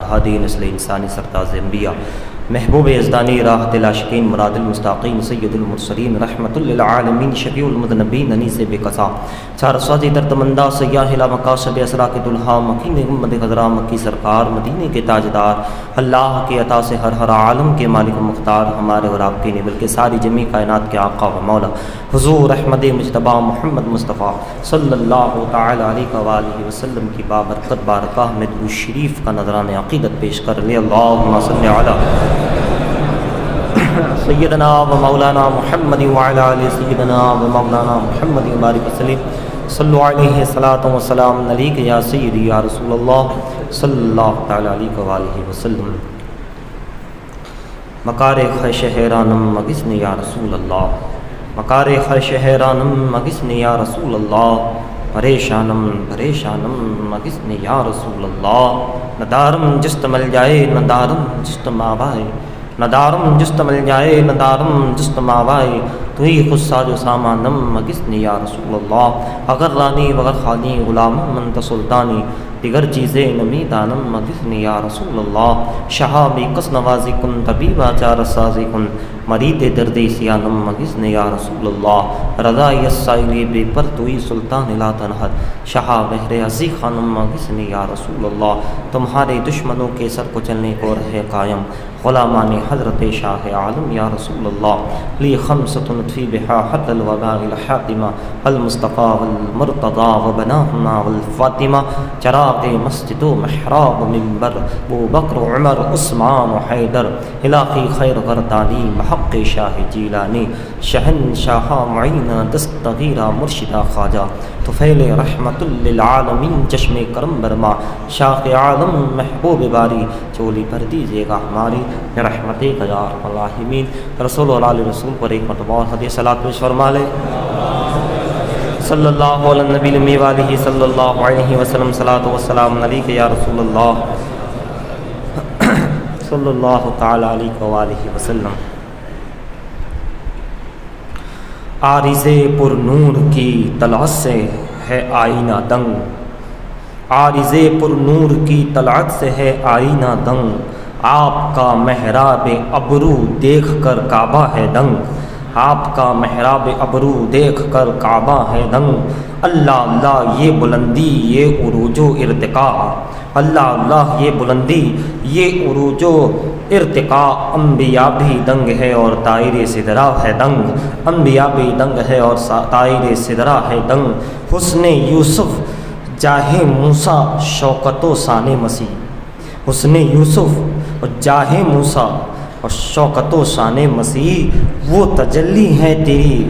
ہادی نسل انسانی سرتاز انبیاء محبوب یزدانی راحت العاشقین مراد المستاقین سید المرسلین رحمت للعالمین شفیع المذنبین انیس بے قصا چار سازی درتمندہ سیاح لامقاصد اسرا کے دلہا مکین امت خضرا مکی سرکار مدینے کے تاجدار اللہ کے عطا سے ہر عالم کے مالک و مختار ہمارے اور آپ کے نہیں بلکہ ساری جمی کائنات کے آقا و مولا حضور احمد مجتبی محمد مصطفیٰ صلی اللہ تعالی علیہ وآلہ وسلم کی بابرکت بارگاہ میں درود شریف کا نذران عقیدت پیش کر لے اللہم صلی علی سیدنا و مولانا محمد وعلی آلہ سیدنا و مولانا محمد بارک وسلم صلو علیہ الصلاۃ والسلام علیک یا سیدی یا رسول اللہ صلی اللہ تعالی علیہ وآلہ وسلم مکار خیش حیرانم مگسن یا رسول اللہ مکار خیش حیرانم مگسن یا رسول اللہ پریشانم مگسن یا رسول اللہ ندارم جست مل جائے ندارم جست مابائے ندارم جست مل جائے ندارم جست مابائے تو ہی خود ساج و سامانم مگسن یا رسول اللہ اگر رانی وگر خانی غلام منت سلطانی دیگر چیزیں نمی دانم مگسن یا رسول اللہ شہابی قس نوازی کن طبیبہ چار سازی کن مرید درد سیانم مگسن یا رسول اللہ رضائی السائلی بے پر توی سلطان لا تنہد شہا بحر عزی خانم مگسن یا رسول اللہ تمہارے دشمنوں کے سر کو چلنے کو رہے قائم غلامان حضرت شاہ عالم یا رسول اللہ لی خمسۃ نطفی بہا حد الوباء الحاتمہ المصطفیٰ والمرتضی وبناہما والفاطمہ چراغ مسجد و محراب منبر ابو بکر عمر عثمان و حیدر علاقی خیر غردانی محق شاہ جیلانی شہنشاہ معین دستغیرہ مرشدہ خواجہ طفیل رحمت للعالمین چشم کرم برما شاہ عالم محبوب باری چولی پر دیجیے گا ہماری رحمت یا ارحم الراحمین رسول اللہ علیہ رسول پر ایک مرتبہ اور حدیث صلاۃ پیش فرما لے صلی اللہ علیہ نبی الامی والہ صلی اللہ علیہ وسلم صلاۃ والسلام علیک یا رسول اللہ صلی اللہ تعالی علیہ وآلہ وسلم عارض پر نور کی طلعت سے ہے آئینہ دنگ عارض پر نور کی طلعت سے ہے آئینہ دنگ آپ کا محراب ابرو دیکھ کر کعبہ ہے دنگ آپ کا محراب ابرو دیکھ کر کعبہ ہے دنگ اللہ اللہ یہ بلندی یہ عروج و ارتقاء اللہ اللہ یہ بلندی یہ عروج و ارتقاء انبیاء بھی دنگ ہے اور طائر سدرا ہے دنگ انبیاء بھی دنگ ہے اور طائر سدرا ہے دنگ حسن یوسف جاہ موسیٰ شوکت و شان مسیح حسن یوسف اور جاہ موسیٰ اور شوکت و شان مسیح وہ تجلی ہے تیری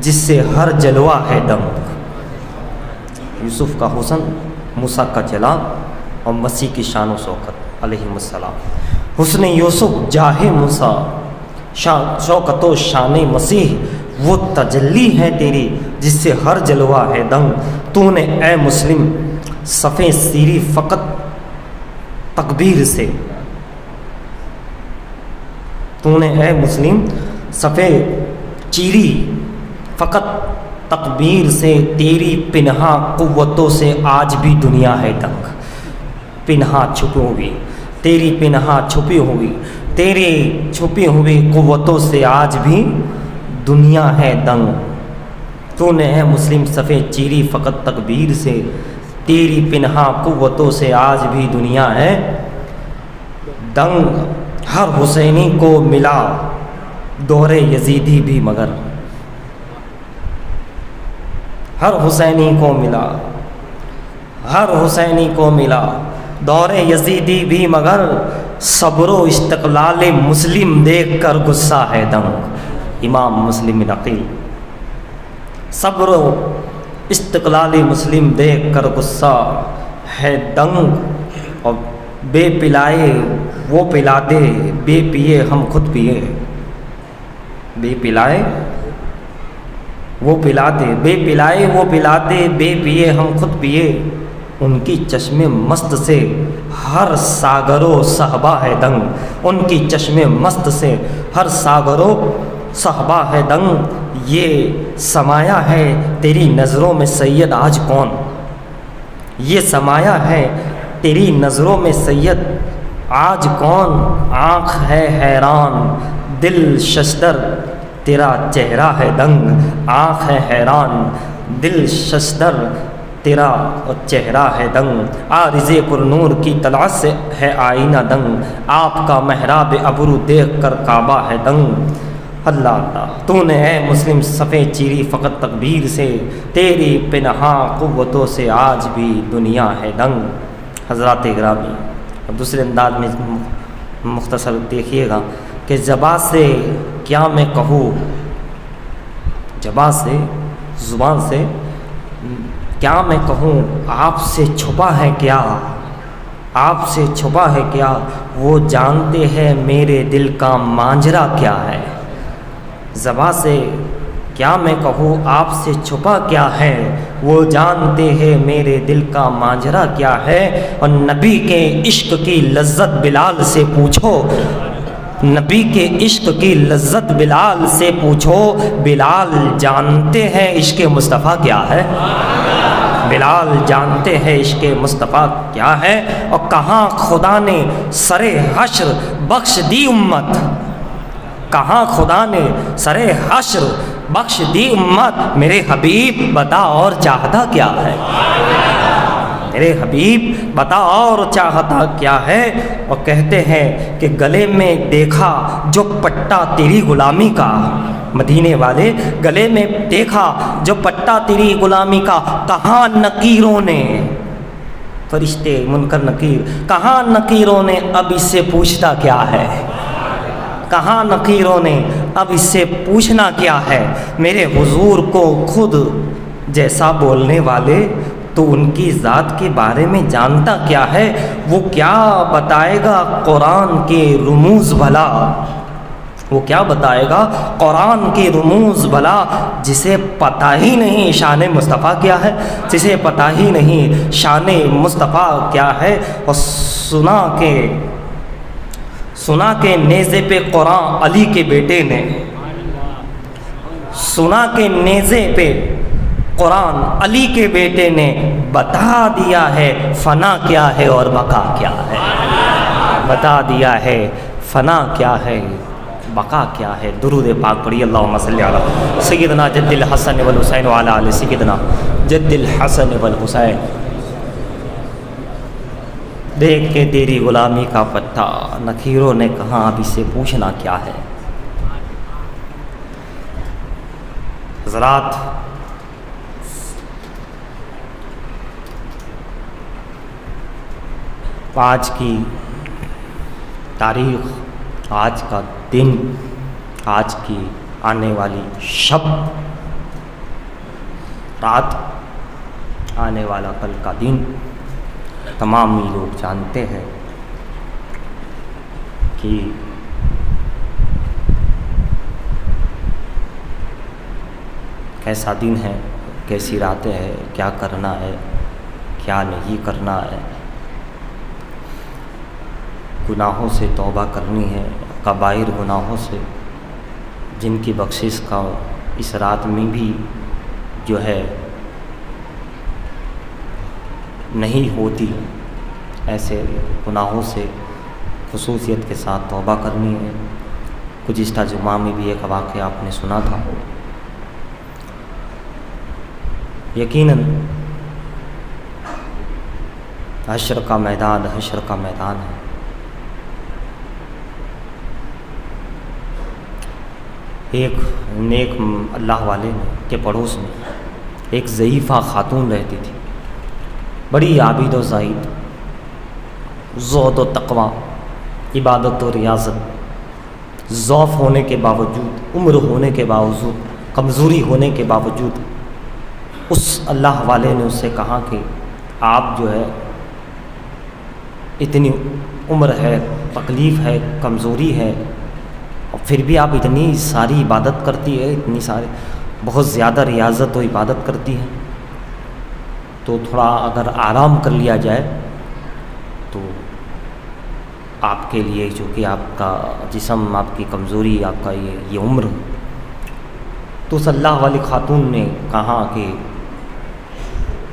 جس سے ہر جلوہ ہے دنگ یوسف کا حسن موسیٰ کا جلال اور مسیح کی شان و شوکت علیہ السلام حسن یوسف جاہ موسیٰ شوکت و شان مسیح وہ تجلی ہے تیری جس سے ہر جلوہ ہے دنگ تو نے اے مسلم صفِ سیری فقط تکبیر سے تو نے اے مسلم صفِ چیری فقط تکبیر سے تیری پنہا قوتوں سے آج بھی دنیا ہے دنگ پنہا چھپی ہوئی تیری پنہا چھپی ہوئی تیری چھپی ہوئی قوتوں سے آج بھی دنیا ہے دنگ تو نے اے مسلم صفِ چیری فقط تکبیر سے تیری پنہا قوتوں سے آج بھی دنیا ہے دنگ ہر حسینی کو ملا دور یزیدی بھی مگر ہر حسینی کو ملا ہر حسینی کو ملا دور یزیدی بھی مگر صبر و استقلال مسلم دیکھ کر غصہ ہے دنگ امام مسلم نقی صبر و استقلال مسلم دیکھ کر غصہ ہے دنگ اور بے پلائے وہ پلا دے بے پیے ہم خود پیے بے پلائے وہ پلا دے بے پلائے وہ پلا دے بے پیے ہم خود پیے ان کی چشم مست سے ہر ساگر و صحبہ ہے دنگ ان کی چشم مست سے ہر ساگر و صحبہ ہے دنگ یہ سمایا ہے تیری نظروں میں سید آج کون یہ سمایا ہے تیری نظروں میں سید آج کون آنکھ ہے حیران دل ششدر تیرا چہرہ ہے دنگ، آنکھ ہے حیران دل ششدر تیرا چہرہ ہے دنگ، عارض پر نور کی طلعت سے ہے آئینہ دنگ، آپ کا محراب ابرو دیکھ کر کعبہ ہے دنگ۔ اللہ اللہ تو نے اے مسلم صفیں چیری فقط تکبیر سے، تیری پنہاں قوتوں سے آج بھی دنیا ہے دنگ۔ حضرات گرامی، دوسرے انداز میں مختصر دیکھیے گا کہ زبان سے کیا میں کہوں، زبان سے کیا میں کہوں، آپ سے چھپا ہے کیا، آپ سے چھپا ہے کیا، وہ جانتے ہیں میرے دل کا ماجرا کیا ہے۔ زبان سے کیا میں کہوں، آپ سے چھپا کیا ہے، وہ جانتے ہیں میرے دل کا ماجرا کیا ہے۔ اور نبی کے عشق کی لذت بلال سے پوچھو، نبی کے عشق کی لذت بلال سے پوچھو، بلال جانتے ہیں عشق مصطفیٰ کیا ہے، بلال جانتے ہیں عشق مصطفیٰ کیا ہے۔ اور کہاں خدا نے سر حشر بخش دی امت، کہاں خدا نے سر حشر بخش دی امت، میرے حبیب بتا اور چاہتا کیا ہے، میرے حبیب بتا اور چاہتا کیا ہے۔ اور کہتے ہیں کہ گلے میں دیکھا جو پٹا تیری غلامی کا، مدینے والے گلے میں دیکھا جو پٹا تیری غلامی کا، کہاں نکیروں نے، فرشتے منکر نکیر، کہاں نکیروں نے اب اس سے پوچھتا کیا ہے، کہاں نکیروں نے اب اس سے پوچھنا کیا ہے۔ میرے حضور کو خود جیسا بولنے والے تو ان کی ذات کے بارے میں جانتا کیا ہے، وہ کیا بتائے گا قرآن کے رموز بھلا، وہ کیا بتائے گا قرآن کے رموز بھلا، جسے پتہ ہی نہیں شان مصطفیٰ کیا ہے، جسے پتہ ہی نہیں شان مصطفیٰ کیا ہے۔ اور سنا کہ نیزے پہ قرآن علی کے بیٹے نے، سنا کہ نیزے پہ قرآن علی کے بیٹے نے بتا دیا ہے فنا کیا ہے اور بقا کیا ہے، بتا دیا ہے فنا کیا ہے بقا کیا ہے۔ درود پاک پڑھی، اللہم صلی علی سیدنا جد الحسن والحسین وعلی آل سیدنا جد الحسن والحسین۔ دیکھ کے تیری غلامی کا پتہ، نکیروں نے کہا اب اسے پوچھنا کیا ہے۔ حضرات، آج کی تاریخ، آج کا دن، آج کی آنے والی شب رات، آنے والا کل کا دن، تمام ہی لوگ جانتے ہیں کہ کیسا دن ہے، کیسی راتیں ہیں، کیا کرنا ہے، کیا نہیں کرنا ہے۔ گناہوں سے توبہ کرنی ہے، کبائر گناہوں سے جن کی بخشش کا اس رات میں بھی جو ہے نہیں ہوتی، ایسے گناہوں سے خصوصیت کے ساتھ توبہ کرنی ہے۔ گزشتہ جمعہ میں بھی ایک واقعہ آپ نے سنا تھا۔ یقیناً حشر کا میدان، حشر کا میدان ہے۔ ایک نیک اللہ والے کے پڑوس میں ایک ضعیفہ خاتون رہتی تھی، بڑی عابد و زاہد، زہد و تقوی، عبادت و ریاضت، ضعف ہونے کے باوجود، عمر ہونے کے باوجود، کمزوری ہونے کے باوجود، اس اللہ والے نے اس سے کہا کہ آپ جو ہے اتنی عمر ہے، تکلیف ہے، کمزوری ہے، اور پھر بھی آپ اتنی ساری عبادت کرتی ہے، اتنی ساری بہت زیادہ ریاضت و عبادت کرتی ہے، تو تھوڑا اگر آرام کر لیا جائے تو آپ کے لیے، جو کہ آپ کا جسم، آپ کی کمزوری، آپ کا یہ عمر۔ تو اس اللہ والی خاتون نے کہا کہ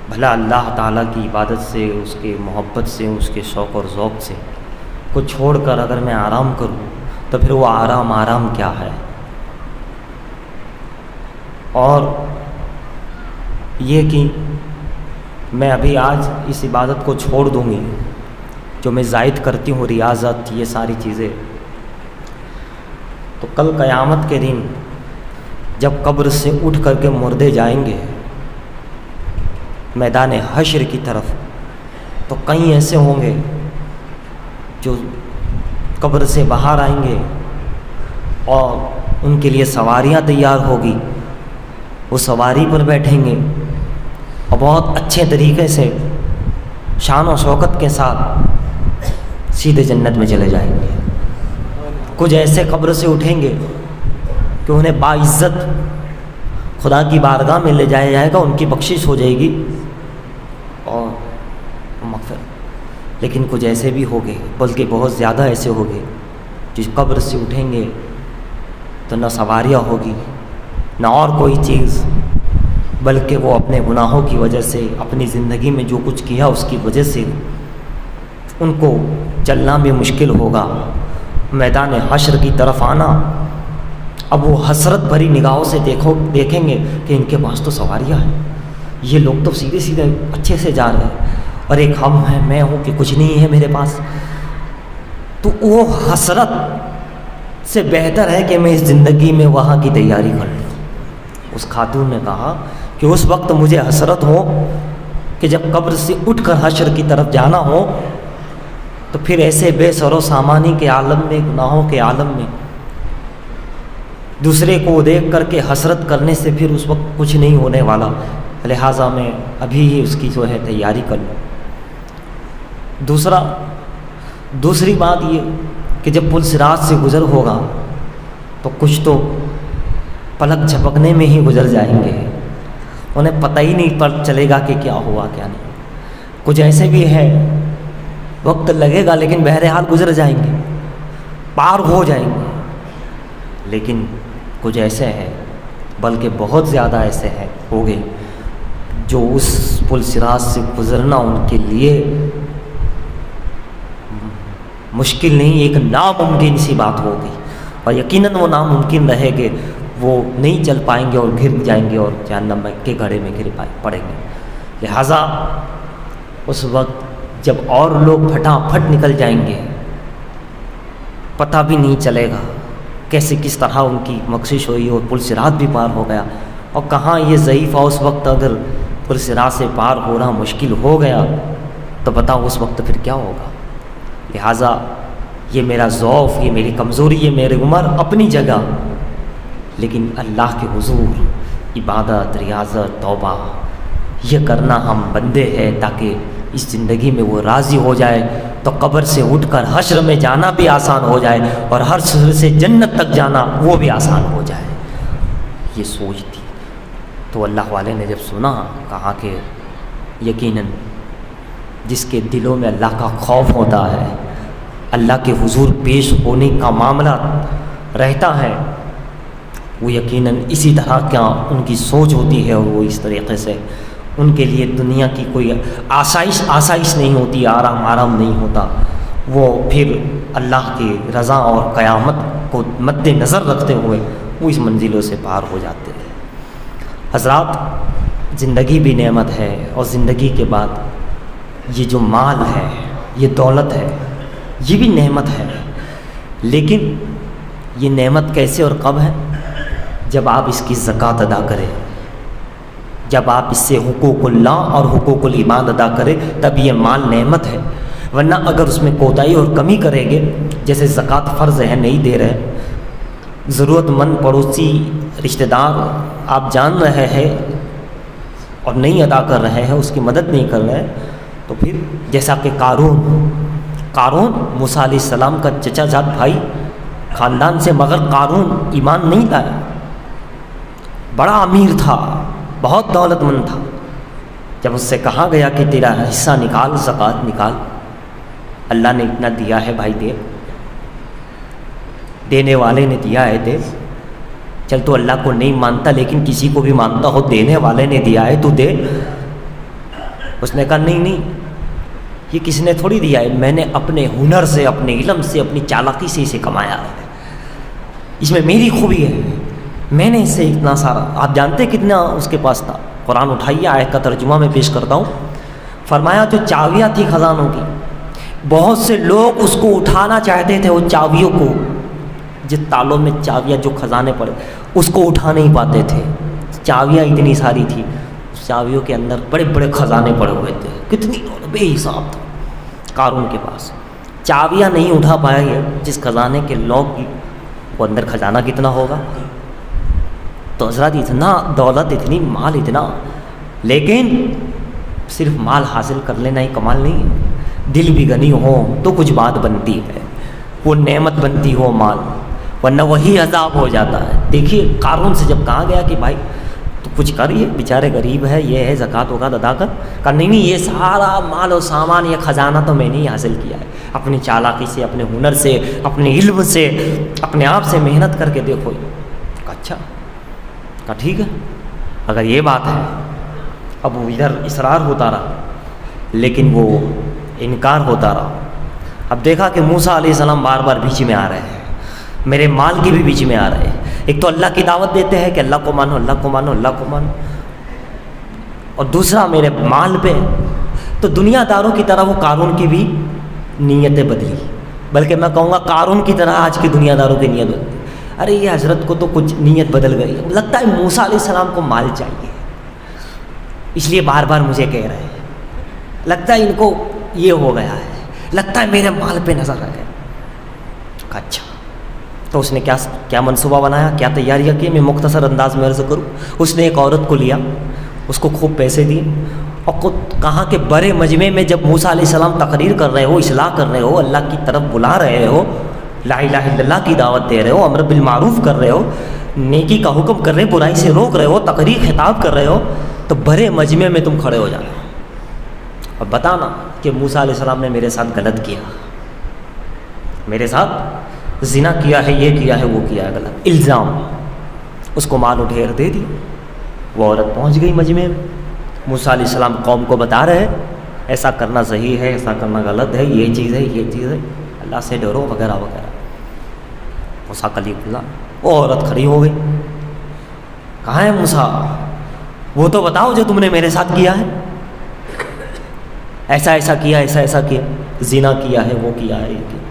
بھلا اللہ تعالیٰ کی عبادت سے، اس کے محبت سے، اس کے شوق اور ذوق سے کو چھوڑ کر اگر میں آرام کروں تو پھر وہ آرام کیا ہے؟ اور یہ کہ میں ابھی آج اس عبادت کو چھوڑ دوں گی جو میں زائد کرتی ہوں، ریاضت، یہ ساری چیزیں، تو کل قیامت کے دن جب قبر سے اٹھ کر کے مردے جائیں گے میدان حشر کی طرف، تو کئی ایسے ہوں گے جو قبر سے باہر آئیں گے اور ان کے لیے سواریاں تیار ہوگی، وہ سواری پر بیٹھیں گے اور بہت اچھے طریقے سے شان و شوکت کے ساتھ سیدھے جنت میں چلے جائیں گے۔ کچھ ایسے قبر سے اٹھیں گے کہ انہیں باعزت خدا کی بارگاہ میں لے جایا جائے گا، ان کی بخشش ہو جائے گی اور مغفرت۔ لیکن کچھ ایسے بھی ہوں گے، بلکہ بہت زیادہ ایسے ہوں گے جس قبر سے اٹھیں گے تو نہ سواریاں ہوگی نہ اور کوئی چیز، بلکہ وہ اپنے گناہوں کی وجہ سے، اپنی زندگی میں جو کچھ کیا اس کی وجہ سے ان کو چلنا بھی مشکل ہوگا، میدان حشر کی طرف آنا۔ اب وہ حسرت بھری نگاہوں سے دیکھیں گے کہ ان کے پاس تو سواریاں ہیں، یہ لوگ تو سیدھے سیدھے اچھے سے جا رہے ہیں، اور ایک ہم ہیں، میں ہوں کہ کچھ نہیں ہے میرے پاس۔ تو وہ حسرت سے بہتر ہے کہ میں اس زندگی میں وہاں کی تیاری کر لوں۔ اس خاتون نے کہا کہ اس وقت مجھے حسرت ہو کہ جب قبر سے اٹھ کر حشر کی طرف جانا ہو تو پھر ایسے بے سر و سامانی کے عالم میں، گناہوں کے عالم میں دوسرے کو دیکھ کر کے حسرت کرنے سے پھر اس وقت کچھ نہیں ہونے والا، لہٰذا میں ابھی ہی اس کی جو ہے تیاری کر لوں۔ دوسری بات یہ کہ جب پل صراط سے گزر ہوگا تو کچھ تو پلک جھپکنے میں ہی گزر جائیں گے، انہیں پتہ ہی نہیں چلے گا کہ کیا ہوا کیا نہیں۔ کچھ ایسے بھی ہیں وقت لگے گا لیکن بہرحال گزر جائیں گے، پار ہو جائیں گے۔ لیکن کچھ ایسے ہیں، بلکہ بہت زیادہ ایسے ہیں ہو گئے جو اس پل صراط سے گزرنا ان کے لیے مشکل نہیں، ایک ناممکن سی بات ہوگی، اور یقیناً وہ ناممکن رہے گے، وہ نہیں چل پائیں گے اور گر جائیں گے اور جہنم کے گڑھے میں گر پڑیں گے۔ لہٰذا اس وقت جب اور لوگ پھٹافٹ نکل جائیں گے، پتہ بھی نہیں چلے گا کیسے کس طرح ان کی بخشش ہوئی اور پل صراط بھی پار ہو گیا، اور کہاں یہ ضعیفہ اس وقت اگر پل صراط سے پار ہونا مشکل ہو گیا تو بتاؤ اس وقت پھر کیا ہوگا۔ لہٰذا یہ میرا ضعف، یہ میری کمزوری، یہ میری عمر اپنی جگہ، لیکن اللہ کے حضور عبادت، ریاضت، توبہ یہ کرنا ہم بندے ہیں تاکہ اس زندگی میں وہ راضی ہو جائے، تو قبر سے اٹھ کر حشر میں جانا بھی آسان ہو جائے اور حشر سے جنت تک جانا وہ بھی آسان ہو جائے۔ یہ سوچ تھی تو اللہ والے نے جب سنا کہا کہ یقیناً جس کے دلوں میں اللہ کا خوف ہوتا ہے، اللہ کے حضور پیش ہونے کا معاملہ رہتا ہے، وہ یقیناً اسی طرح کیا ان کی سوچ ہوتی ہے، اور وہ اس طریقے سے ان کے لیے دنیا کی کوئی آسائش نہیں ہوتی، آرام نہیں ہوتا، وہ پھر اللہ کی رضا اور قیامت کو مد نظر رکھتے ہوئے وہ اس منزلوں سے پار ہو جاتے ہیں۔ حضرات، زندگی بھی نعمت ہے، اور زندگی کے بعد یہ جو مال ہے، یہ دولت ہے، یہ بھی نعمت ہے، لیکن یہ نعمت کیسے اور کب ہے؟ جب آپ اس کی زکوٰۃ ادا کریں، جب آپ اس سے حقوق اللہ اور حقوق العباد ادا کریں، تب یہ مال نعمت ہے۔ ورنہ اگر اس میں کوتاہی اور کمی کریں گے، جیسے زکوٰۃ فرض ہے نہیں دے رہے، ضرورت مند پڑوسی رشتہ دار آپ جان رہے ہیں اور نہیں ادا کر رہے ہیں، اس کی مدد نہیں کر رہے، تو پھر جیسا کہ قارون موسیٰ علیہ السلام کا چچا جات بھائی خاندان سے، مگر قارون ایمان نہیں لایا، بڑا امیر تھا، بہت دولت مند تھا۔ جب اس سے کہا گیا کہ تیرا حصہ نکال، زکوٰۃ نکال، اللہ نے اتنا دیا ہے بھائی دے، دینے والے نے دیا ہے دے، چل تو اللہ کو نہیں مانتا لیکن کسی کو بھی مانتا ہو، دینے والے نے دیا ہے تو دے۔ اس نے کہا نہیں، یہ کسی نے تھوڑی دیا ہے، میں نے اپنے ہنر سے، اپنے علم سے، اپنی چالاکی سے اسے کمایا ہے، اس میں میری خوبی ہے، میں نے اس سے اتنا سارا، آپ جانتے کتنا اس کے پاس تھا؟ قرآن اٹھائیے، آیت کا ترجمہ میں پیش کرتا ہوں۔ فرمایا جو چابیاں تھی خزانوں کی، بہت سے لوگ اس کو اٹھانا چاہتے تھے، وہ چابیوں کو، جس تالوں میں چابیاں جو خزانے پڑے اس کو اٹھا نہیں پاتے تھے، چابیاں اتنی ساری تھی، اس چابیوں کے اندر بڑے بڑے خزانے پڑے ہوئے تھے، کتنی بے حساب تھا قارون کے پاس، چابیاں نہیں اٹھا پایا ہے، جس خزانے کے لوگ وہ اندر خزانہ کتنا ہوگا؟ تو حضرات اتنا دولت، اتنی مال، اتنا، لیکن صرف مال حاصل کر لینا ہی کمال نہیں ہے، دل بھی غنی ہو تو کچھ بات بنتی ہے، وہ نعمت بنتی ہو مال، ورنہ وہی عذاب ہو جاتا ہے۔ دیکھیے قارون سے جب کہا گیا کہ بھائی تو کچھ کر، یہ بیچارے غریب ہے، یہ ہے، زکوٰۃ وغیرہ ادا کر، کہا نہیں، یہ سارا مال و سامان، یہ خزانہ تو میں نے ہی حاصل کیا ہے، اپنی چالاکی سے، اپنے ہنر سے، اپنے علم سے، اپنے آپ سے محنت کر کے دیکھو۔ کہا اچھا، کہا ٹھیک ہے، اگر یہ بات ہے۔ اب وہ ادھر اصرار ہوتا رہا، لیکن وہ انکار ہوتا رہا۔ اب دیکھا کہ موسیٰ علیہ السلام بار بار بیچ میں آ رہے ہیں، میرے مال کی بھی بیچ میں آ رہے ہیں، ایک تو اللہ کی دعوت دیتے ہیں کہ اللہ کو مانو، اللہ کو مانو، اللہ کو مانو، اور دوسرا میرے مال پہ۔ تو دنیا داروں کی طرح وہ قارون کی بھی نیتیں بدلی، بلکہ میں کہوں گا قارون کی طرح آج کی دنیا داروں کی نیت بدلی۔ ارے یہ حضرت کو تو کچھ نیت بدل گئی، لگتا ہے موسیٰ علیہ السلام کو مال چاہیے، اس لیے بار بار مجھے کہہ رہے ہیں، لگتا ہے ان کو یہ ہو گیا ہے، لگتا ہے میرے مال پہ نظر ہے۔ اچھا، تو اس نے کیا منصوبہ بنایا، کیا تیاریاں کی، میں مختصر انداز میں عرض کروں۔ اس نے ایک عورت کو لیا، اس کو خوب پیسے دیے، اور کہا کہ بڑے مجمع میں جب موسیٰ علیہ السلام تقریر کر رہے ہو، اصلاح کر رہے ہو، اللہ کی طرف بلا رہے ہو، لا الہ الا اللہ کی دعوت دے رہے ہو، امر بالمعروف کر رہے ہو، نیکی کا حکم کر رہے ہو، برائی سے روک رہے ہو، تقریر خطاب کر رہے ہو، تو بڑے مجمع میں تم کھڑے ہو جانا اور بتانا کہ موسیٰ علیہ السلام نے میرے ساتھ غلط کیا، میرے ساتھ زنا کیا ہے، یہ کیا ہے، وہ کیا ہے، غلط الزام۔ اس کو مال و ڈھیر دے دی، وہ عورت پہنچ گئی مجمع میں، موسیٰ علیہ السلام قوم کو بتا رہے ہیں ایسا کرنا صحیح ہے، ایسا کرنا غلط ہے، یہ چیز ہے، یہ چیز ہے، اللہ سے ڈرو وغیرہ وغیرہ۔ موسیٰ کلیم اللہ، وہ عورت کھڑی ہو گئی، کہاں ہے موسیٰ؟ وہ تو بتاؤ جو تم نے میرے ساتھ کیا ہے، ایسا ایسا کیا، ایسا ایسا کیا، زنا کیا ہے، وہ کیا ہے، یہ کیا۔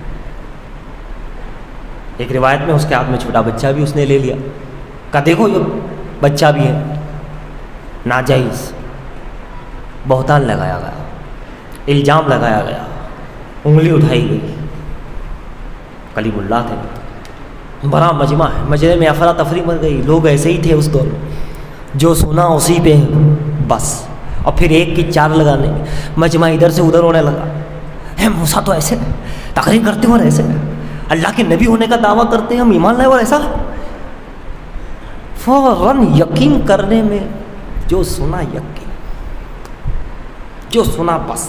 ایک روایت میں اس کے ہاتھ میں چھوٹا بچہ بھی اس نے لے لیا، کہا دیکھو یہ بچہ بھی ہے، ناجائز بہتان لگایا گیا، الزام لگایا گیا، انگلی اٹھائی گئی۔ کلیم اللہ تھے، بڑا مجمع ہے، مجمع میں افراتفری مچ گئی، لوگ ایسے ہی تھے اس دور میں، جو سنا اسی پہ بس، اور پھر ایک کی چار لگانے، مجمع ادھر سے ادھر ہونے لگا، اے موسیٰ تو ایسے تقریر کرتے اور ایسے اللہ کے نبی ہونے کا دعویٰ کرتے ہیں، ہم ایمان لائے اور ایسا، فوراً یقین کرنے میں، جو سنا یقین، جو سنا بس۔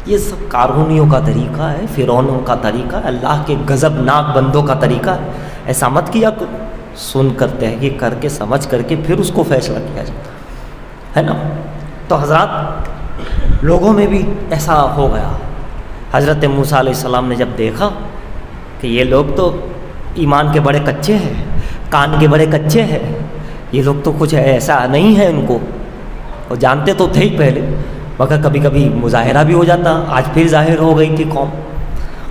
یہ سب قارونیوں کا طریقہ ہے، فرعونوں کا طریقہ ہے، اللہ کے غضب ناک بندوں کا طریقہ ہے۔ ایسا مت کیا کرو، سن کر تحقیق کر کے سمجھ کر کے پھر اس کو فیصلہ کیا جاتا ہے نا۔ تو حضرات لوگوں میں بھی ایسا ہو گیا۔ حضرت موسیٰ علیہ السلام نے جب دیکھا کہ یہ لوگ تو ایمان کے بڑے کچے ہیں، کان کے بڑے کچے ہیں، یہ لوگ تو کچھ ایسا نہیں ہے ان کو، اور جانتے تو تھے ہی پہلے، مگر کبھی کبھی مظاہرہ بھی ہو جاتا، آج پھر ظاہر ہو گئی تھی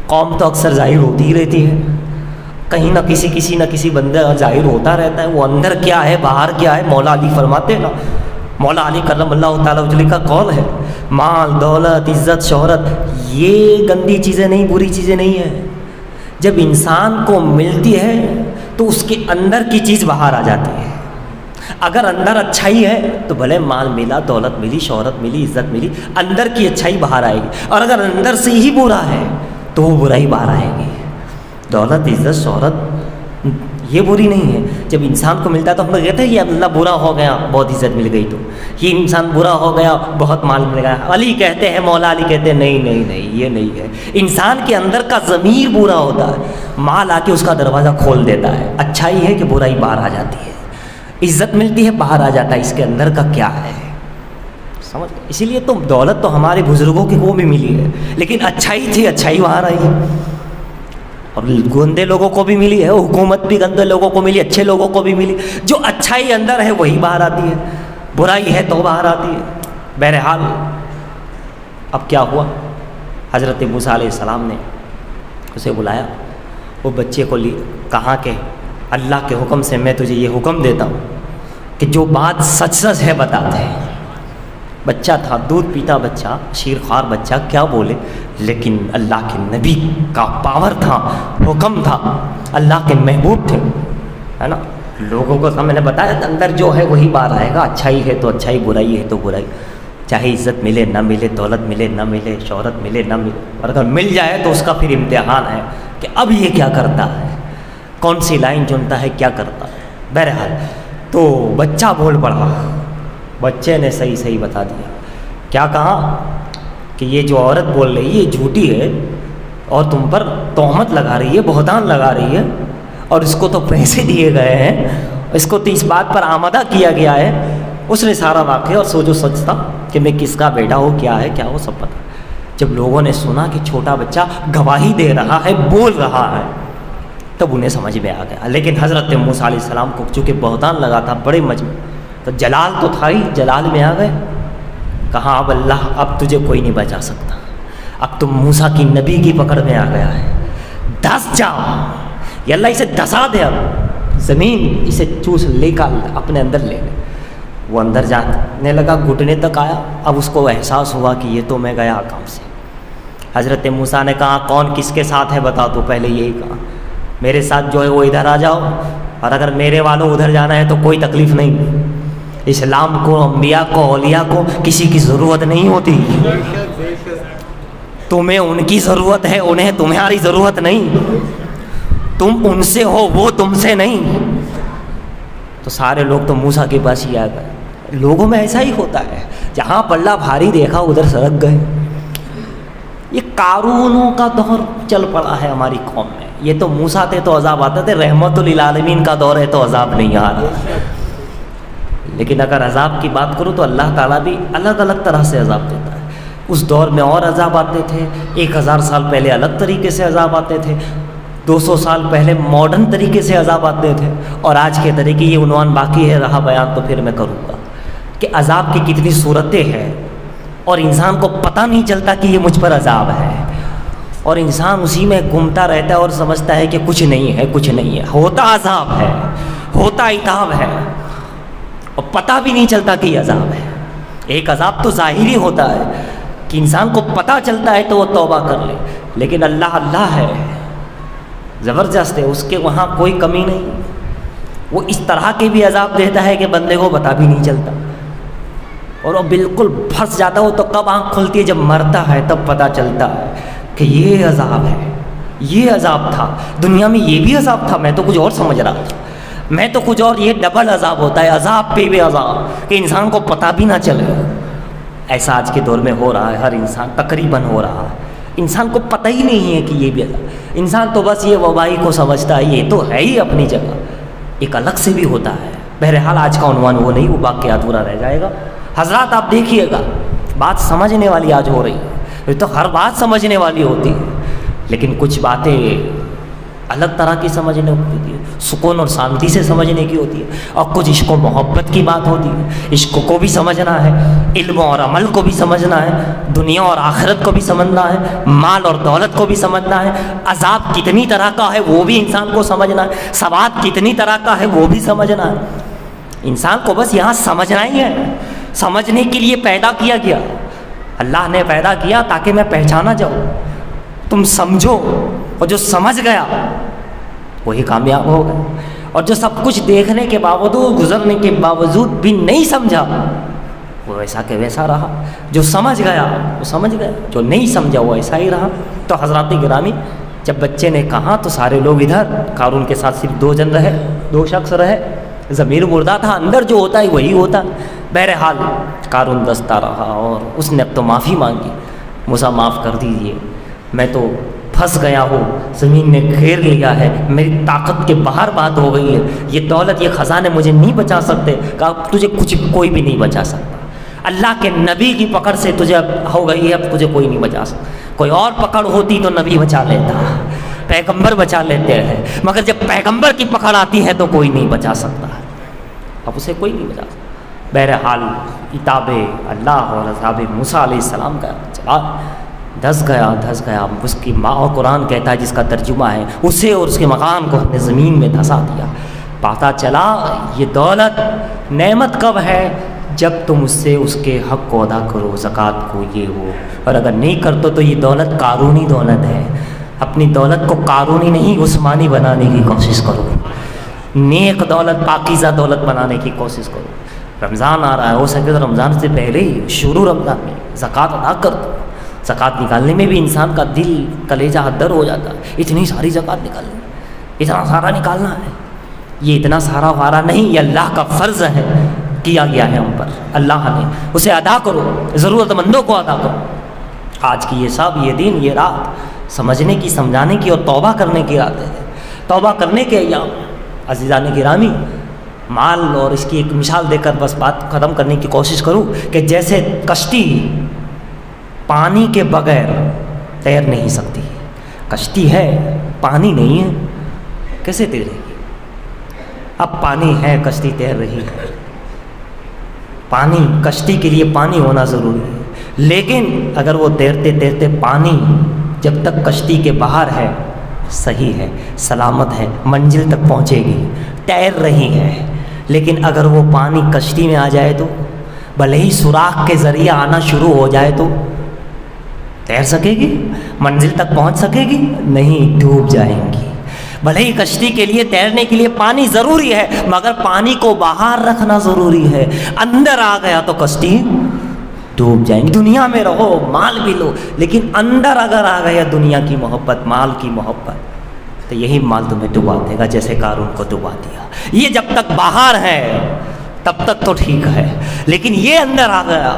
قوم تو اکثر ظاہر ہوتی ہی رہتی ہے، کہیں نہ کسی بندے ظاہر ہوتا رہتا ہے، وہ اندر کیا ہے باہر کیا ہے۔ مولا علی فرماتے ہیں نا، مولا علی کرم اللہ تعالیٰ وجل کا قول ہے، مال دولت عزت شہرت یہ گندی چیزیں نہیں، بری چیزیں نہیں ہیں، جب انسان کو ملتی ہے تو اس کے اندر کی چیز باہر آ جاتی ہے۔ اگر اندر اچھائی ہے تو بھلے مال ملا، دولت ملی، شہرت ملی، عزت ملی، اندر کی اچھائی باہر آئے گی، اور اگر اندر سے ہی برا ہے تو وہ برائی باہر آئے گی۔ دولت عزت شہرت یہ بری نہیں ہے، جب انسان کو ملتا ہے تو ہم لوگ کہتے ہیں یہ اللہ برا ہو گیا بہت عزت مل گئی، تو یہ انسان برا ہو گیا بہت مال مل گیا۔ علی کہتے ہیں، مولا علی کہتے ہیں نہیں نہیں نہیں، یہ نہیں ہے، انسان کے اندر کا ضمیر برا ہوتا ہے، مال آ کے اس کا دروازہ کھول دیتا ہے، اچھائی ہے کہ برائی باہر آ جاتی ہے، عزت ملتی ہے باہر آ جاتا ہے، اس کے اندر کا کیا ہے سمجھ، اسی لیے تو دولت تو ہمارے بزرگوں کو بھی ملی ہے، لیکن اچھائی تھی، اچھائی وہاں رہی ہے، اور گندے لوگوں کو بھی ملی ہے، حکومت بھی گندے لوگوں کو ملی، اچھے لوگوں کو بھی ملی، جو اچھائی اندر ہے وہی باہر آتی ہے، برائی ہے تو باہر آتی ہے۔ بہرحال اب کیا ہوا، حضرت موسیٰ علیہ السلام نے اسے بلایا، وہ بچے کو کہا کہ اللہ کے حکم سے میں تجھے یہ حکم دیتا ہوں کہ جو بات سچ سچ ہے بتا دے۔ بچہ تھا، دودھ پیتا بچہ، شیر خوار بچہ، کیا بولے، لیکن اللہ کے نبی کا پاور تھا، حکم تھا، اللہ کے محبوب تھے، ہے نا۔ لوگوں کو میں نے بتایا اندر جو ہے وہی باہر آئے گا، اچھائی ہے تو اچھائی، برائی ہے تو برائی، چاہے عزت ملے نہ ملے، دولت ملے نہ ملے، شہرت ملے نہ ملے، اور اگر مل جائے تو اس کا پھر امتحان ہے کہ اب یہ کیا کرتا ہے، کون سی لائن چنتا ہے، کیا کرتا ہے۔ بہرحال تو بچہ بول پڑا، بچے نے صحیح بتا دیا، کیا کہا کہ یہ جو عورت بول رہی ہے یہ جھوٹی ہے اور تم پر تہمت لگا رہی ہے، بہتان لگا رہی ہے، اور اس کو تو پیسے دیے گئے ہیں، اس کو تو اس بات پر آمادہ کیا گیا ہے۔ اس نے سارا واقعہ اور سوچو سچ تھا کہ میں کس کا بیٹا ہوں، کیا ہے کیا ہو سب پتا۔ جب لوگوں نے سنا کہ چھوٹا بچہ گواہی دے رہا ہے، بول رہا ہے، تب انہیں سمجھ میں آ گیا۔ لیکن حضرت موسیٰ علیہ السلام کو چونکہ بہتان لگا تھا، بڑے مجمع تو جلال تو تھا ہی، جلال میں آ گئے، کہا اب اللہ اب تجھے کوئی نہیں بچا سکتا، اب تم موسیٰ کی نبی کی پکڑ میں آ گیا ہے، دس جا، یا اللہ اسے دسا دے، اب زمین اسے چوس لے کر اپنے اندر لے لے۔ وہ اندر جانے لگا، گھٹنے تک آیا، اب اس کو احساس ہوا کہ یہ تو میں گیا کام سے۔ حضرت موسیٰ نے کہا کون کس کے ساتھ ہے بتا دو، پہلے یہی کہا میرے ساتھ جو ہے وہ ادھر آ جاؤ، اور اگر میرے والوں ادھر جانا ہے تو کوئی تکلیف نہیں، اسلام کو، انبیاء کو، اولیاء کو کسی کی ضرورت نہیں ہوتی، تمہیں ان کی ضرورت ہے، انہیں تمہاری ضرورت نہیں، تم ان سے ہو، وہ تم سے نہیں۔ تو سارے لوگ تو موسیٰ کے پاس ہی آ گئے۔ لوگوں میں ایسا ہی ہوتا ہے، جہاں پلہ بھاری دیکھا ادھر سرک گئے۔ یہ قارونوں کا دور چل پڑا ہے ہماری قوم میں، یہ تو موسیٰ تھے تو عذاب آتے تھے، رحمت للعالمین کا دور ہے تو عذاب نہیں آ رہا۔ لیکن اگر عذاب کی بات کروں تو اللہ تعالیٰ بھی الگ الگ طرح سے عذاب دیتا ہے۔ اس دور میں اور عذاب آتے تھے، 1000 سال پہلے الگ طریقے سے عذاب آتے تھے، 200 سال پہلے ماڈرن طریقے سے عذاب آتے تھے، اور آج کے طریقے یہ عنوان باقی ہے، رہا بیان تو پھر میں کروں گا کہ عذاب کی کتنی صورتیں ہیں، اور انسان کو پتہ نہیں چلتا کہ یہ مجھ پر عذاب ہے، اور انسان اسی میں گھومتا رہتا ہے اور سمجھتا ہے کہ کچھ نہیں ہے، کچھ نہیں ہے، ہوتا عذاب ہے، ہوتا عتاب ہے، اور پتہ بھی نہیں چلتا کہ یہ عذاب ہے۔ ایک عذاب تو ظاہری ہوتا ہے کہ انسان کو پتہ چلتا ہے تو وہ توبہ کر لے، لیکن اللہ ہے، زبردست ہے، اس کے وہاں کوئی کمی نہیں، وہ اس طرح کے بھی عذاب دیتا ہے کہ بندے کو پتہ بھی نہیں چلتا، اور وہ بالکل پھنس جاتا ہو تو کب آنکھ کھلتی ہے، جب مرتا ہے تب پتہ چلتا ہے کہ یہ عذاب ہے، یہ عذاب تھا، دنیا میں یہ بھی عذاب تھا، میں تو کچھ اور سمجھ رہا تھا، میں تو کچھ اور، یہ ڈبل عذاب ہوتا ہے، عذاب پہ بھی عذاب، کہ انسان کو پتہ بھی نہ چلے۔ ایسا آج کے دور میں ہو رہا ہے، ہر انسان تقریباً ہو رہا ہے، انسان کو پتہ ہی نہیں ہے کہ یہ بھی عذاب، انسان تو بس یہ وبائی کو سمجھتا ہے، یہ تو ہے ہی اپنی جگہ، ایک الگ سے بھی ہوتا ہے۔ بہرحال آج کا عنوان وہ نہیں، وہ باقی ادھورا رہ جائے گا۔ حضرات آپ دیکھیے گا، بات سمجھنے والی آج ہو رہی ہے، تو ہر بات سمجھنے والی ہوتی ہے، لیکن کچھ باتیں الگ طرح کی سمجھنے ہوتی ہے، سکون اور شانتی سے سمجھنے کی ہوتی ہے، اور کچھ عشق و محبت کی بات ہوتی ہے، عشق کو بھی سمجھنا ہے، علم اور عمل کو بھی سمجھنا ہے، دنیا اور آخرت کو بھی سمجھنا ہے، مال اور دولت کو بھی سمجھنا ہے، عذاب کتنی طرح کا ہے وہ بھی انسان کو سمجھنا ہے، ثواب کتنی طرح کا ہے وہ بھی سمجھنا ہے۔ انسان کو بس یہاں سمجھنا ہی ہے، سمجھنے کے لیے پیدا کیا گیا، اللہ نے پیدا کیا تاکہ میں پہچانا جاؤں، تم سمجھو، اور جو سمجھ گیا وہی کامیاب ہو گیا، اور جو سب کچھ دیکھنے کے باوجود، گزرنے کے باوجود بھی نہیں سمجھا، وہ ویسا کہ ویسا رہا۔ جو سمجھ گیا وہ سمجھ گیا، جو نہیں سمجھا وہ ایسا ہی رہا۔ تو حضرات گرامی، جب بچے نے کہا تو سارے لوگ ادھر، قارون کے ساتھ صرف 2 جن رہے، 2 شخص رہے، ضمیر مردہ تھا، اندر جو ہوتا ہے وہی ہوتا۔ بہرحال قارون دستا رہا، اور اس نے اب تو معافی مانگی، موسیٰ معاف کر دیجیے، میں تو پھنس گیا ہوں، زمین نے گھیر لیا ہے، میری طاقت کے باہر بات ہو گئی ہے، یہ دولت، یہ خزانے مجھے نہیں بچا سکتے، کہا تجھے کوئی بھی نہیں بچا سکتا، اللہ کے نبی کی پکڑ سے تجھے اب ہو گئی ہے، اب تجھے کوئی نہیں بچا سکتا۔ کوئی اور پکڑ ہوتی تو نبی بچا لیتا، پیغمبر بچا لیتے ہیں، مگر جب پیغمبر کی پکڑ آتی ہے تو کوئی نہیں بچا سکتا، اب اسے کوئی نہیں بچا سکتا۔ بہرحال عتاب اللہ اور عذاب موسیٰ علیہ السلام کا چلا، دھس گیا اس کی ماں، اور قرآن کہتا ہے جس کا ترجمہ ہے اسے اور اس کے مکان کو ہم نے زمین میں دھسا دیا۔ پتہ چلا یہ دولت نعمت کب ہے؟ جب تم اس سے اس کے حق کو ادا کرو، زکوٰۃ کو، یہ وہ، اور اگر نہیں کرتے تو یہ دولت قارونی دولت ہے۔ اپنی دولت کو قارونی نہیں عثمانی بنانے کی کوشش کرو، نیک دولت، پاکیزہ دولت بنانے کی کوشش کرو۔ رمضان آ رہا ہے، ہو سکے تو رمضان سے پہلے ہی شروع رمضان میں زکوٰۃ ادا کر دو۔ زکوٰۃ نکالنے میں بھی انسان کا دل کلیجہ در ہو جاتا ہے، اتنی ساری زکوٰۃ نکالنی، اتنا سارا نکالنا ہے۔ یہ اتنا سارا وارا نہیں، یہ اللہ کا فرض ہے، کیا گیا ہے ہم پر، اللہ نے، اسے ادا کرو، ضرورت مندوں کو ادا کرو۔ آج کی یہ سب، یہ دن، یہ رات سمجھنے کی، سمجھانے کی اور توبہ کرنے کی رات ہے، توبہ کرنے کے ایام۔ عزیزان گرامی، مال اور اس کی ایک مثال دے کر بس بات ختم کرنے کی کوشش کروں کہ جیسے کشتی پانی کے بغیر تیر نہیں سکتی، کشتی ہے پانی نہیں ہے، کیسے تیرے گی؟ اب پانی ہے، کشتی تیر رہی ہے۔ پانی، کشتی کے لیے پانی ہونا ضروری ہے، لیکن اگر وہ تیرتے تیرتے پانی جب تک کشتی کے باہر ہے صحیح ہے، سلامت ہے، منزل تک پہنچے گی، تیر رہی ہے، لیکن اگر وہ پانی کشتی میں آ جائے تو، بھلے ہی سوراخ کے ذریعے آنا شروع ہو جائے تو تیر سکے گی؟ منزل تک پہنچ سکے گی؟ نہیں، ڈوب جائیں گی۔ بھلے ہی کشتی کے لیے، تیرنے کے لیے پانی ضروری ہے، مگر پانی کو باہر رکھنا ضروری ہے۔ اندر آ گیا تو کشتی ڈوب جائیں گی۔ دنیا میں رہو، مال بھی لو، لیکن اندر اگر آ گیا دنیا کی محبت، مال کی محبت، تو یہی مال تمہیں ڈبا دے گا جیسے قارون کو ڈبا دیا۔ یہ جب تک باہر ہے تب تک تو ٹھیک ہے، لیکن یہ اندر آ گیا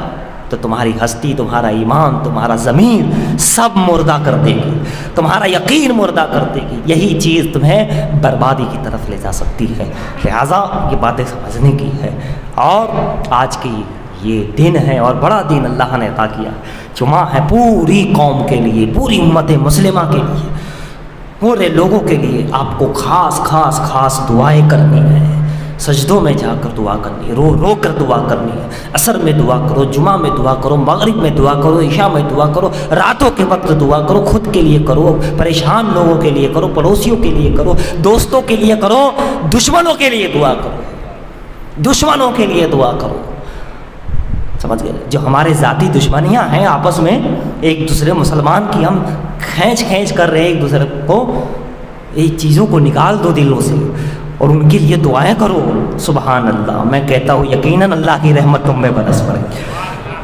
تو تمہاری ہستی، تمہارا ایمان، تمہارا ضمیر سب مردہ کر دے گی، تمہارا یقین مردہ کر دے گی۔ یہی چیز تمہیں بربادی کی طرف لے جا سکتی ہے۔ لہٰذا یہ باتیں سمجھنے کی ہے۔ اور آج کی یہ دن ہے اور بڑا دن اللہ نے عطا کیا، جمعہ ہے پوری قوم کے لیے، پوری امت مسلمہ کے لیے، پورے لوگوں کے لیے آپ کو خاص دعائیں کرنی ہیں، سجدوں میں جا کر دعا کرنی ہے، رو کر دعا کرنی ہے۔ عصر میں دعا کرو، جمعہ میں دعا کرو، مغرب میں دعا کرو، عشاء میں دعا کرو، راتوں کے وقت دعا کرو، خود کے لیے کرو، پریشان لوگوں کے لیے کرو، پڑوسیوں کے لیے کرو، دوستوں کے لیے کرو، دشمنوں کے لیے دعا کرو، دشمنوں کے لیے دعا کرو۔ سمجھ گئے؟ جو ہمارے ذاتی دشمنیاں ہیں آپس میں، ایک دوسرے مسلمان کی ہم کھینچ کر رہے ہیں ایک دوسرے کو، یہ چیزوں کو نکال دو دلوں سے اور ان کے لیے دعائیں کرو۔ سبحان اللہ، میں کہتا ہوں یقیناً اللہ کی رحمت تم میں برس پڑے،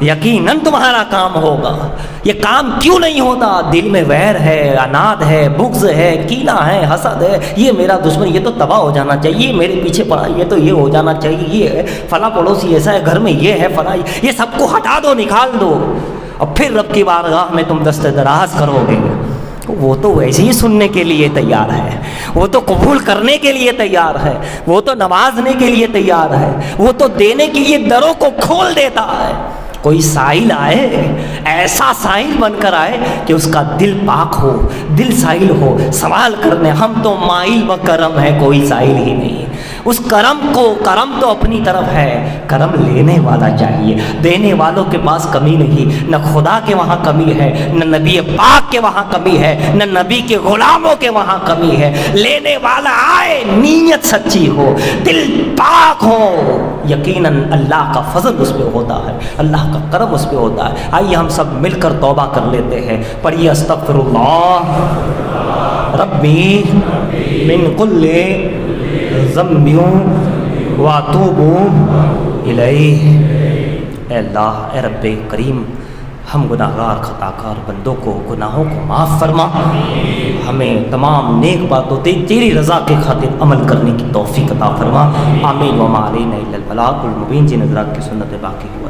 یقیناً تمہارا کام ہوگا۔ یہ کام کیوں نہیں ہوتا؟ دل میں ویر ہے، عناد ہے، بغض ہے، کینہ ہے، حسد ہے، یہ میرا دشمن، یہ تو تباہ ہو جانا چاہیے، یہ میرے پیچھے پڑا، یہ تو یہ ہو جانا چاہیے، یہ ہے فلاں پڑوسی ایسا ہے، گھر میں یہ ہے فلاں، یہ سب کو ہٹا دو، نکال دو، اور پھر رب کی بارگاہ میں تم دست دراز کرو گے۔ وہ تو ویسے ہی سننے کے لیے تیار ہے، وہ تو قبول کرنے کے لیے تیار ہے، وہ تو نوازنے کے لیے تیار ہے، وہ تو دینے کے لیے دروں کو کھول دیتا ہے۔ کوئی سائل آئے، ایسا سائل بن کر آئے کہ اس کا دل پاک ہو، دل سائل ہو، سوال کرنے۔ ہم تو مائل و کرم ہے، کوئی سائل ہی نہیں۔ اس کرم تو اپنی طرف ہے، کرم لینے والا چاہیے، دینے والوں کے پاس کمی نہیں، نہ خدا کے وہاں کمی ہے، نہ نبی پاک کے وہاں کمی ہے، نہ نبی کے غلاموں کے وہاں کمی ہے۔ لینے والا آئے، نیت سچی ہو، دل پاک ہو، یقیناً اللہ کا فضل اس پہ ہوتا ہے، اللہ کا کرم اس پہ ہوتا ہے۔ آئیے ہم سب مل کر توبہ کر لیتے ہیں، پڑھیے استغفر اللہ ربی من کل ذنب واتوب الیہ۔ اے اللہ، اے رب کریم، ہم گناہگار خطاکار بندوں کو، گناہوں کو معاف فرما، ہمیں تمام نیک باتوں تیری رضا کے خاطر عمل کرنے کی توفیق عطا فرما۔ آمین وما علینا الا البلاغ المبین۔ جن حضرات کی سنت باقی ہوا